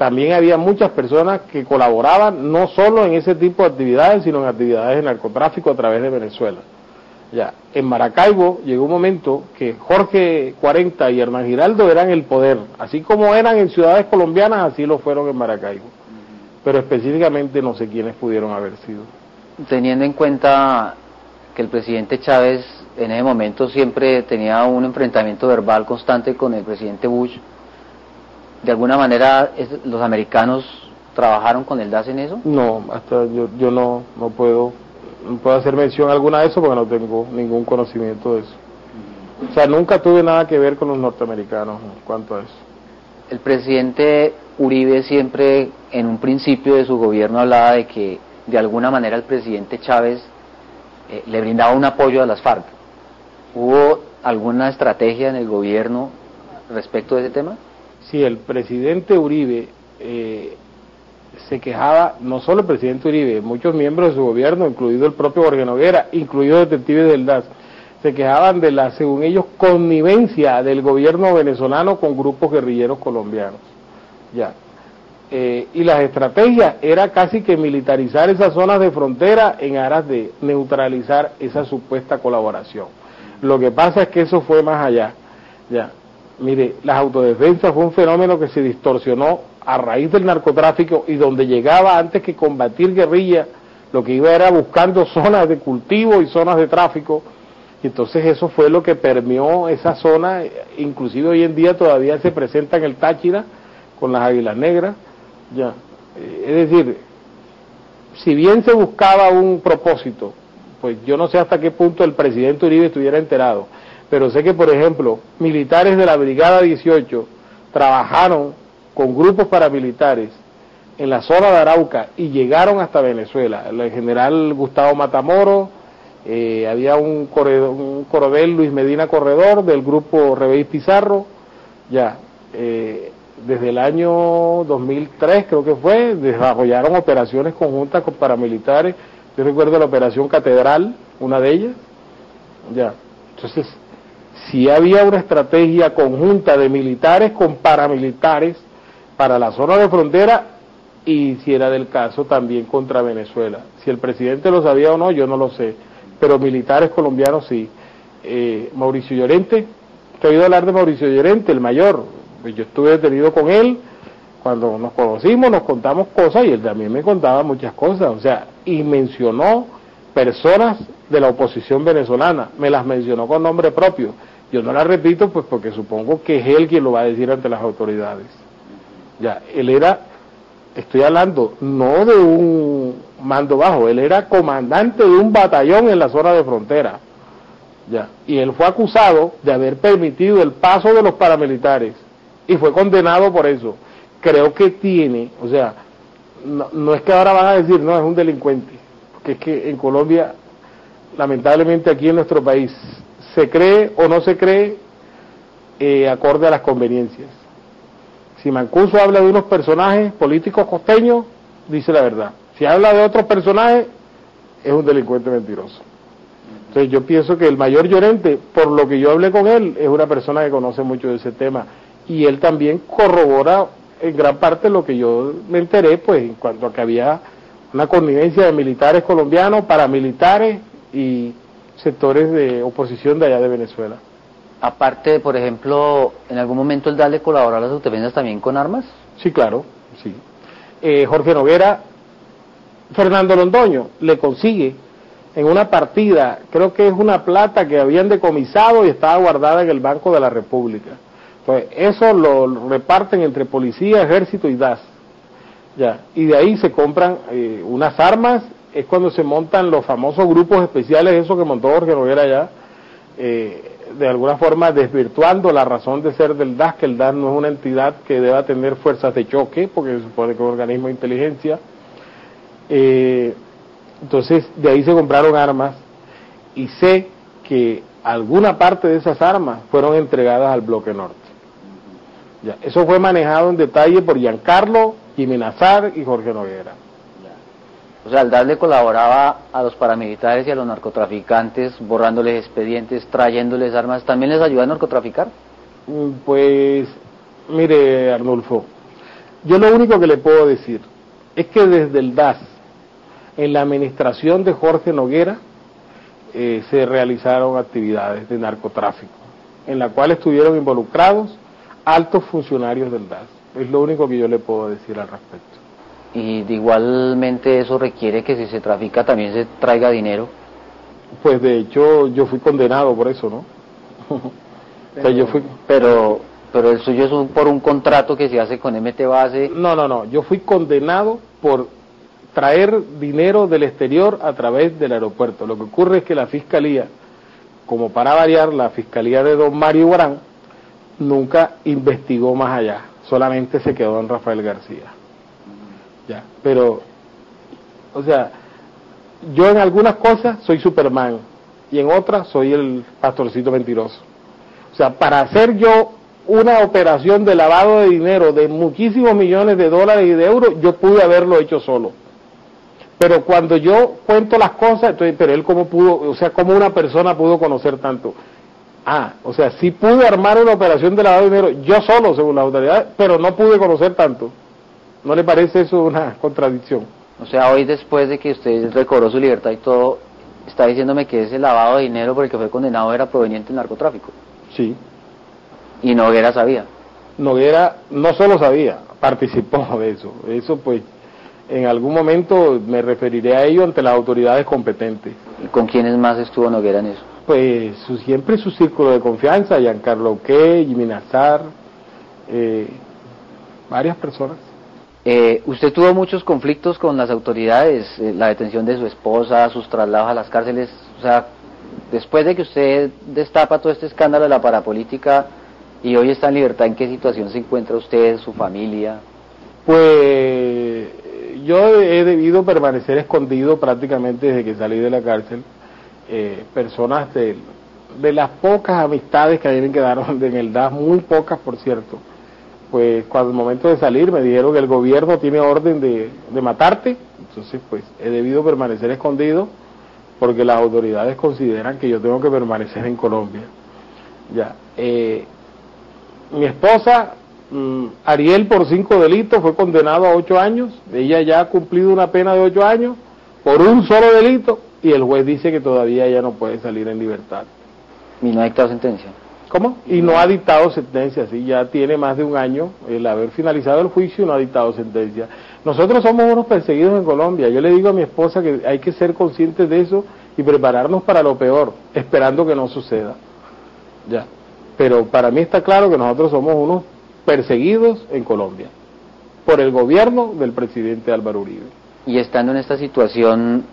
también había muchas personas que colaboraban no solo en ese tipo de actividades, sino en actividades de narcotráfico a través de Venezuela. Ya, en Maracaibo llegó un momento que Jorge 40 y Hernán Giraldo eran el poder, así como eran en ciudades colombianas, así lo fueron en Maracaibo, pero específicamente no sé quiénes pudieron haber sido. Teniendo en cuenta que el presidente Chávez en ese momento siempre tenía un enfrentamiento verbal constante con el presidente Bush, ¿de alguna manera los americanos trabajaron con el DAS en eso? No, hasta yo no puedo hacer mención alguna de eso porque no tengo ningún conocimiento de eso. O sea, nunca tuve nada que ver con los norteamericanos en cuanto a eso. El presidente Uribe siempre en un principio de su gobierno hablaba de que de alguna manera el presidente Chávez le brindaba un apoyo a las FARC. ¿Hubo alguna estrategia en el gobierno respecto de ese tema? Sí, el presidente Uribe se quejaba, no solo el presidente Uribe, muchos miembros de su gobierno, incluido el propio Jorge Noguera, incluidos detectives del DAS, se quejaban de la, según ellos, connivencia del gobierno venezolano con grupos guerrilleros colombianos. Ya. Y las estrategias era casi que militarizar esas zonas de frontera en aras de neutralizar esa supuesta colaboración. Lo que pasa es que eso fue más allá. Ya. Mire, las autodefensas fue un fenómeno que se distorsionó a raíz del narcotráfico y donde llegaba antes que combatir guerrilla, lo que iba era buscando zonas de cultivo y zonas de tráfico, y entonces eso fue lo que permeó esa zona, inclusive hoy en día todavía se presenta en el Táchira con las Águilas Negras, ya. Es decir, si bien se buscaba un propósito, pues yo no sé hasta qué punto el presidente Uribe estuviera enterado, pero sé que, por ejemplo, militares de la Brigada 18 trabajaron con grupos paramilitares en la zona de Arauca y llegaron hasta Venezuela. El general Gustavo Matamoros, había un coronel Luis Medina Corredor del grupo Rebéis Pizarro, ya, desde el año 2003 creo que fue, desarrollaron operaciones conjuntas con paramilitares. Yo recuerdo la operación Catedral, una de ellas, ya. Entonces, si había una estrategia conjunta de militares con paramilitares para la zona de frontera y, si era del caso, también contra Venezuela. Si el presidente lo sabía o no, yo no lo sé, pero militares colombianos sí. Mauricio Llorente, ¿te he oído hablar de Mauricio Llorente, el mayor? Pues yo estuve detenido con él, cuando nos conocimos nos contamos cosas y él también me contaba muchas cosas, o sea, y mencionó personas de la oposición venezolana, me las mencionó con nombre propio. Yo no las repito pues porque supongo que es él quien lo va a decir ante las autoridades. Ya, él era, estoy hablando no de un mando bajo, él era comandante de un batallón en la zona de frontera. Ya, y él fue acusado de haber permitido el paso de los paramilitares y fue condenado por eso. Creo que tiene, o sea, no es que ahora van a decir, no, es un delincuente, porque es que en Colombia, lamentablemente aquí en nuestro país, se cree o no se cree acorde a las conveniencias. Si Mancuso habla de unos personajes políticos costeños, dice la verdad. Si habla de otros personajes, es un delincuente mentiroso. Entonces yo pienso que el mayor Llorente, por lo que yo hablé con él, es una persona que conoce mucho de ese tema. Y él también corrobora en gran parte lo que yo me enteré, pues en cuanto a que había una connivencia de militares colombianos, paramilitares y sectores de oposición de allá de Venezuela. Aparte, por ejemplo, ¿en algún momento el DAS le colaboró a las autodefensas también con armas? Sí, claro, sí. Jorge Noguera, Fernando Londoño le consigue en una partida, creo que es una plata que habían decomisado y estaba guardada en el Banco de la República. Entonces, eso lo reparten entre policía, ejército y DAS. Ya, y de ahí se compran unas armas, es cuando se montan los famosos grupos especiales, eso que montó Jorge Noguera allá, de alguna forma desvirtuando la razón de ser del DAS, que el DAS no es una entidad que deba tener fuerzas de choque, porque se supone que es un organismo de inteligencia. Entonces, de ahí se compraron armas, y sé que alguna parte de esas armas fueron entregadas al Bloque Norte. Ya, eso fue manejado en detalle por Giancarlo, Jimmy Nazar y Jorge Noguera. O sea, el DAS le colaboraba a los paramilitares y a los narcotraficantes, borrándoles expedientes, trayéndoles armas. ¿También les ayuda a narcotraficar? Pues, mire, Arnulfo, Yo lo único que le puedo decir es que desde el DAS, en la administración de Jorge Noguera, se realizaron actividades de narcotráfico, en la cual estuvieron involucrados altos funcionarios del DAS. Es lo único que yo le puedo decir al respecto. Y igualmente eso requiere que si se trafica también se traiga dinero. Pues de hecho yo fui condenado por eso, ¿no? O sea, yo fui... Pero el suyo es por un contrato que se hace con MT Base. No, yo fui condenado por traer dinero del exterior a través del aeropuerto. Lo que ocurre es que la fiscalía, como para variar, la fiscalía de don Mario Guarán, nunca investigó más allá, solamente se quedó en Rafael García. Ya, pero, o sea, yo en algunas cosas soy Superman y en otras soy el pastorcito mentiroso. O sea, para hacer yo una operación de lavado de dinero de muchísimos millones de dólares y de euros, yo pude haberlo hecho solo. Pero cuando yo cuento las cosas, entonces, pero él cómo pudo, o sea, cómo una persona pudo conocer tanto. O sea, sí pude armar una operación de lavado de dinero yo solo, según las autoridades, pero no pude conocer tanto. ¿No le parece eso una contradicción? O sea, hoy después de que usted recobró su libertad y todo, está diciéndome que ese lavado de dinero por el que fue condenado era proveniente del narcotráfico. Sí. Y Noguera sabía. Noguera no solo sabía, participó de eso. Eso pues, en algún momento me referiré a ello ante las autoridades competentes. ¿Y con quiénes más estuvo Noguera en eso? Pues siempre su círculo de confianza, Giancarlo Oqué, Jimmy Nazar, varias personas. Usted tuvo muchos conflictos con las autoridades, la detención de su esposa, sus traslados a las cárceles, o sea, después de que usted destapa todo este escándalo de la parapolítica y hoy está en libertad, ¿en qué situación se encuentra usted, su familia? Pues yo he debido permanecer escondido prácticamente desde que salí de la cárcel. Personas de las pocas amistades que a mí me quedaron en el DAS, muy pocas por cierto, pues cuando al momento de salir me dijeron que el gobierno tiene orden de matarte, entonces pues he debido permanecer escondido porque las autoridades consideran que yo tengo que permanecer en Colombia. Ya, mi esposa, Ariel, por 5 delitos fue condenado a 8 años, ella ya ha cumplido una pena de 8 años por un solo delito y el juez dice que todavía ella no puede salir en libertad. ¿Y no ha dictado sentencia? ¿Cómo? Y no ha dictado sentencia, sí, ya tiene más de un año el haber finalizado el juicio y no ha dictado sentencia. Nosotros somos unos perseguidos en Colombia, yo le digo a mi esposa que hay que ser conscientes de eso y prepararnos para lo peor, esperando que no suceda. Ya. Pero para mí está claro que nosotros somos unos perseguidos en Colombia, por el gobierno del presidente Álvaro Uribe. Y estando en esta situación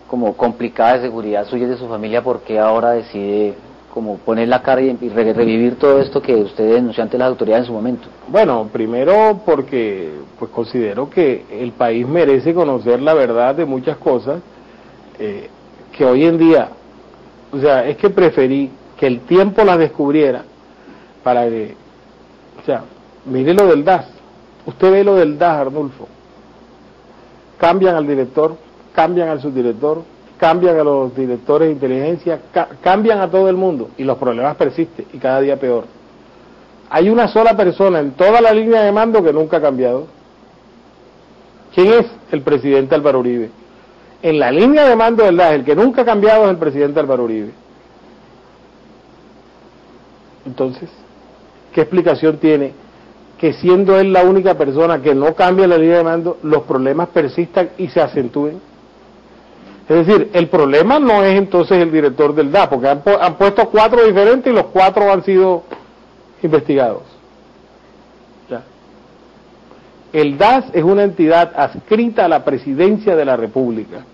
como complicada de seguridad suya y de su familia, ¿por qué ahora decide como poner la cara y revivir todo esto que usted denunció ante las autoridades en su momento? Bueno, primero porque pues considero que el país merece conocer la verdad de muchas cosas que hoy en día, o sea, es que preferí que el tiempo las descubriera para que, o sea, mire lo del DAS, usted ve lo del DAS, Arnulfo, cambian al director, cambian al subdirector, cambian a los directores de inteligencia, cambian a todo el mundo y los problemas persisten y cada día peor. Hay una sola persona en toda la línea de mando que nunca ha cambiado. ¿Quién es? El presidente Álvaro Uribe. En la línea de mando del DAS, el que nunca ha cambiado es el presidente Álvaro Uribe. Entonces, ¿qué explicación tiene que siendo él la única persona que no cambia la línea de mando, los problemas persistan y se acentúen? Es decir, el problema no es entonces el director del DAS, porque han puesto 4 diferentes y los 4 han sido investigados. ¿Ya? El DAS es una entidad adscrita a la presidencia de la República.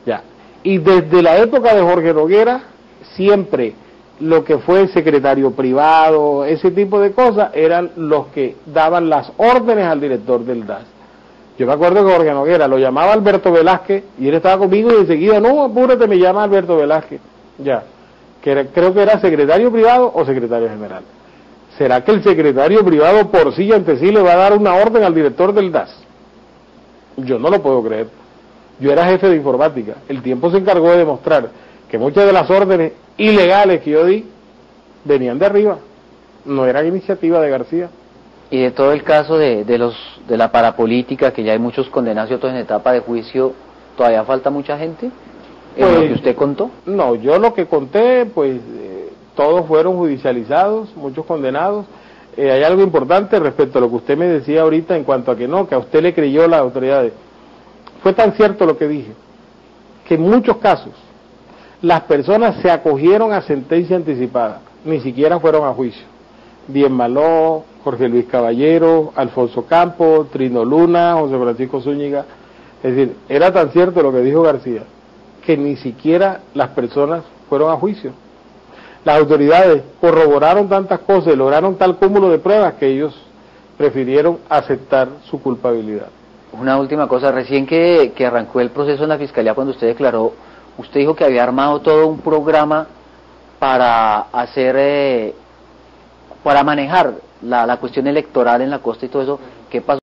¿Ya? Y desde la época de Jorge Noguera, siempre lo que fue el secretario privado, ese tipo de cosas, eran los que daban las órdenes al director del DAS. Yo me acuerdo que Jorge Noguera lo llamaba Alberto Velázquez y él estaba conmigo y enseguida, no, apúrate, me llama Alberto Velázquez. Ya, creo que era secretario privado o secretario general. ¿Será que el secretario privado por sí y ante sí le va a dar una orden al director del DAS? Yo no lo puedo creer. Yo era jefe de informática. El tiempo se encargó de demostrar que muchas de las órdenes ilegales que yo di venían de arriba. No eran iniciativa de García. Y de todo el caso de la parapolítica, que ya hay muchos condenados y otros en etapa de juicio, ¿todavía falta mucha gente? ¿En lo que usted contó? No, yo lo que conté, pues todos fueron judicializados, muchos condenados. Hay algo importante respecto a lo que usted me decía ahorita en cuanto a que no, que a usted le creyó las autoridades. Fue tan cierto lo que dije, que en muchos casos las personas se acogieron a sentencia anticipada, ni siquiera fueron a juicio. Bien Maló, Jorge Luis Caballero, Alfonso Campos, Trino Luna, José Francisco Zúñiga. Es decir, era tan cierto lo que dijo García, que ni siquiera las personas fueron a juicio. Las autoridades corroboraron tantas cosas y lograron tal cúmulo de pruebas que ellos prefirieron aceptar su culpabilidad. Una última cosa, recién que arrancó el proceso en la Fiscalía, cuando usted declaró, usted dijo que había armado todo un programa para hacer, para manejar la cuestión electoral en la costa y todo eso. ¿Qué pasó?